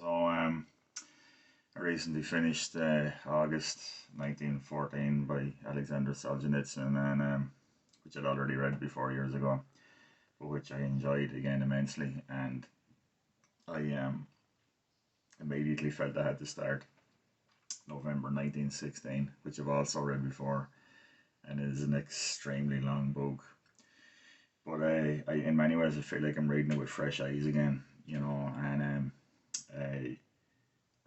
I recently finished August 1914 by Alexander Solzhenitsyn, and which I'd already read before years ago, but which I enjoyed again immensely. And I immediately felt I had to start November 1916, which I've also read before, and is an extremely long book. But in many ways, I feel like I'm reading it with fresh eyes again, and I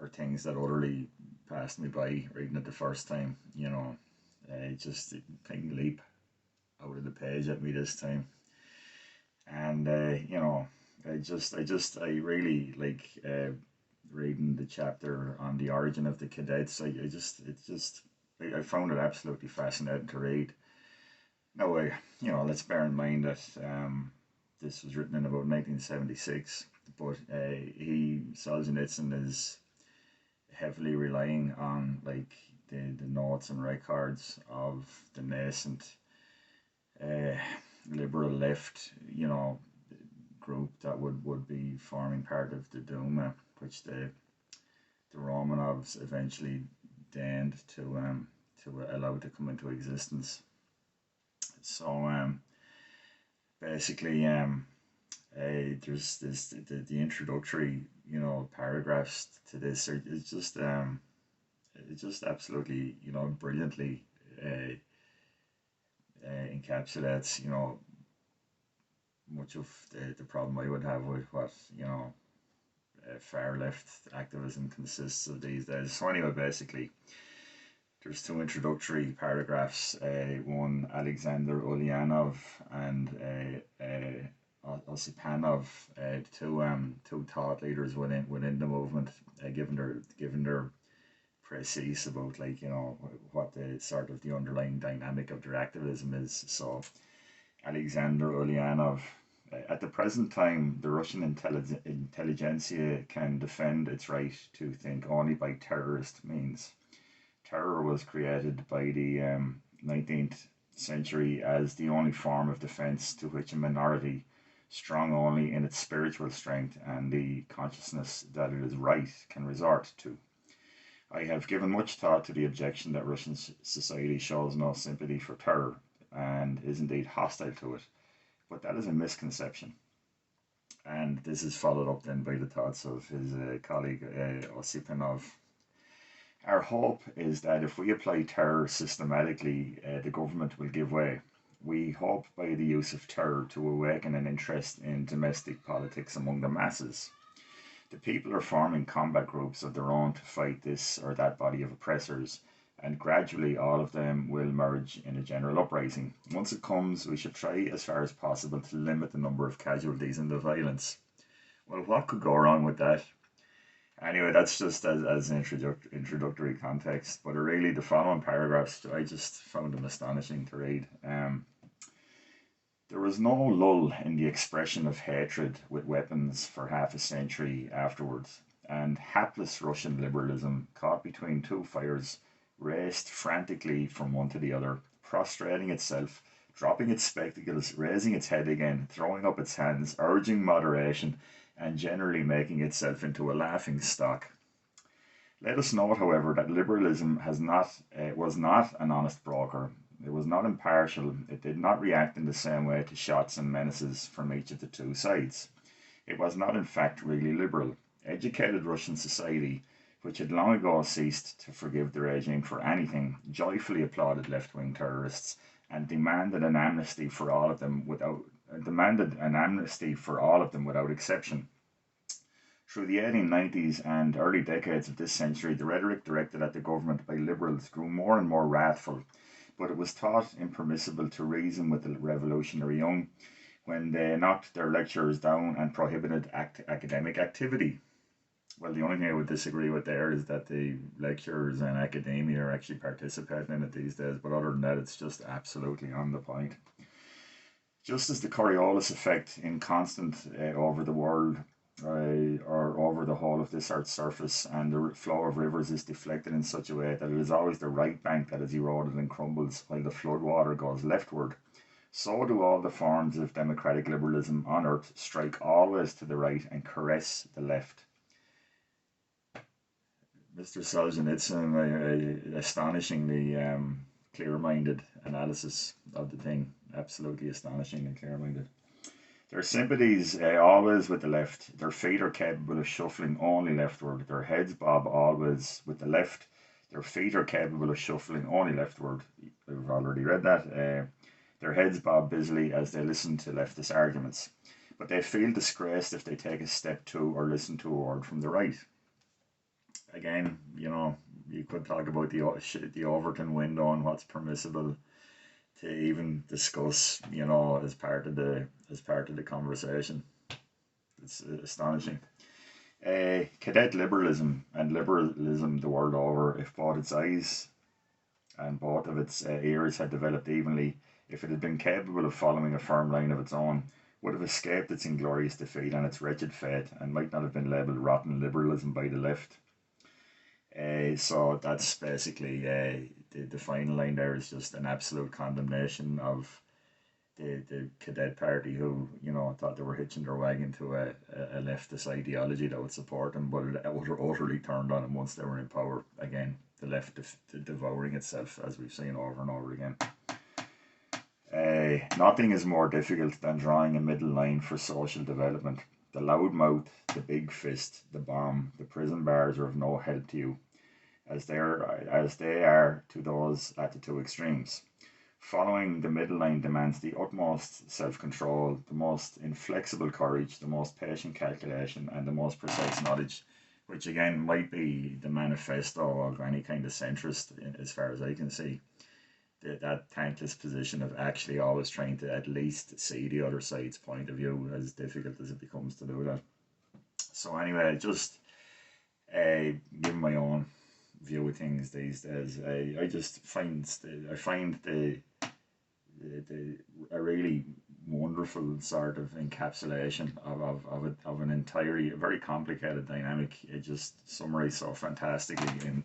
or things that utterly passed me by reading it the first time. I just taking leap out of the page at me this time, and I really like reading the chapter on the origin of the cadets. I found it absolutely fascinating to read. Now, let's bear in mind that this was written in about 1976, but Solzhenitsyn is heavily relying on like the notes and records of the nascent uh, liberal left, group that would be forming part of the Duma, which the Romanovs eventually deigned to allow to come into existence. So basically, there's this the introductory, paragraphs to this are it's just it just absolutely, brilliantly uh, encapsulates, much of the problem I would have with what, far left activism consists of these days. So anyway, basically, there's two introductory paragraphs. One, Alexander Ulyanov and Osipanov, two thought leaders within the movement, given their précis about, like, what the sort of the underlying dynamic of their activism is. So Alexander Ulyanov. At the present time, the Russian intelligentsia can defend its right to think only by terrorist means. Terror was created by the 19th century as the only form of defense to which a minority, strong only in its spiritual strength and the consciousness that it is right, can resort to. I have given much thought to the objection that Russian society shows no sympathy for terror and is indeed hostile to it, but that is a misconception. And this is followed up then by the thoughts of his colleague Osipanov. Our hope is that if we apply terror systematically, the government will give way. We hope by the use of terror to awaken an interest in domestic politics among the masses. The people are forming combat groups of their own to fight this or that body of oppressors, and gradually all of them will merge in a general uprising. Once it comes, we should try as far as possible to limit the number of casualties in the violence. Well, what could go wrong with that? Anyway, that's just as an introductory context, but really the following paragraphs, I just found them astonishing to read. There was no lull in the expression of hatred with weapons for half a century afterwards, and hapless Russian liberalism, caught between two fires, raced frantically from one to the other, prostrating itself, dropping its spectacles, raising its head again, throwing up its hands, urging moderation, and generally making itself into a laughing stock. Let us note, however, that liberalism was not an honest broker. It was not impartial. It did not react in the same way to shots and menaces from each of the two sides. It was not, in fact, really liberal. Educated Russian society, which had long ago ceased to forgive the regime for anything, joyfully applauded left-wing terrorists and demanded an amnesty for all of them without exception. Through the 1890s and early decades of this century, the rhetoric directed at the government by liberals grew more and more wrathful, but it was thought impermissible to reason with the revolutionary young when they knocked their lecturers down and prohibited academic activity. Well, the only thing I would disagree with there is that the lecturers and academia are actually participating in it these days, but other than that, it's just absolutely on the point. Just as the Coriolis effect, inconstant over the world, or over the whole of this earth's surface, and the flow of rivers is deflected in such a way that it is always the right bank that is eroded and crumbles while the flood water goes leftward, so do all the forms of democratic liberalism on earth strike always to the right and caress the left. Mr. Solzhenitsyn, astonishingly clear-minded analysis of the thing. Absolutely astonishingly clear-minded. Their sympathies always with the left. Their feet are capable of shuffling only leftward. Their heads bob always with the left. Their feet are capable of shuffling only leftward. We've already read that. Their heads bob busily as they listen to leftist arguments. But they feel disgraced if they take a step to or listen to a word from the right. Again, you could talk about the Overton window and what's permissible to even discuss, as part of the conversation. It's astonishing. Cadet liberalism and liberalism the world over, if both its eyes and both of its ears had developed evenly, if it had been capable of following a firm line of its own, would have escaped its inglorious defeat and its wretched fate, and might not have been labelled rotten liberalism by the left. So that's basically the final line there is just an absolute condemnation of the cadet party who thought they were hitching their wagon to a leftist ideology that would support them, but it utterly turned on them once they were in power. Again, the left devouring itself, as we've seen over and over again. Nothing is more difficult than drawing a middle line for social development. The loud mouth, the big fist, the bomb, the prison bars are of no help to you, as they are to those at the two extremes. Following the middle line demands the utmost self-control, the most inflexible courage, the most patient calculation, and the most precise knowledge, which again might be the manifesto of any kind of centrist, as far as I can see. That thankless position of actually always trying to at least see the other side's point of view, as difficult as it becomes to do that. So anyway, just give my own view of things these days. I just find a really wonderful sort of encapsulation of an entirely very complicated dynamic. It just summarized so fantastically in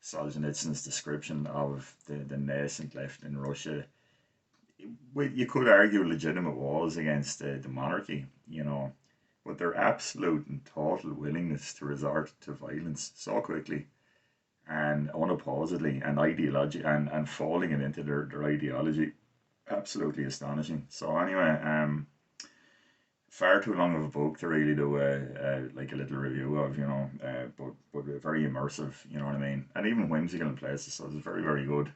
Solzhenitsyn's description of the nascent left in Russia. You could argue legitimate wars against the monarchy, but their absolute and total willingness to resort to violence so quickly and unopposedly and and folding it into their ideology, absolutely astonishing. So anyway, far too long of a book to really do like a little review of, but very immersive, you know what I mean, and even whimsical in places. So it's very, very good.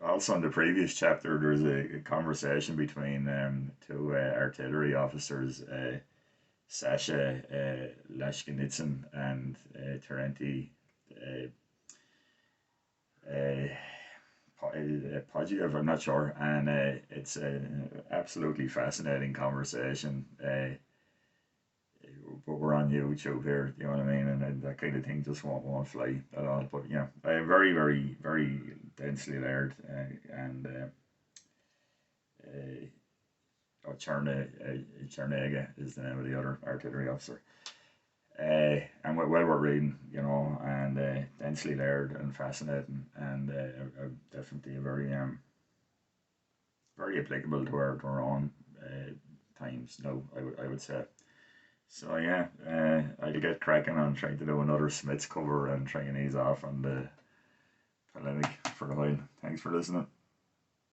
Also, in the previous chapter, there's a conversation between two artillery officers, Sasha Lashkinitsyn and Terenti uh, Pogiev, I'm not sure, and it's an absolutely fascinating conversation. But we're on YouTube here, you know what I mean, and that kind of thing just won't fly at all. But I am very, very, very densely layered, and Chernega is the name of the other artillery officer. And well worth reading, and densely layered and fascinating, and definitely very very applicable to our own times now. I would say. So yeah, I'll get cracking on trying to do another Smiths cover and trying to ease off on the polemic for a while. Thanks for listening.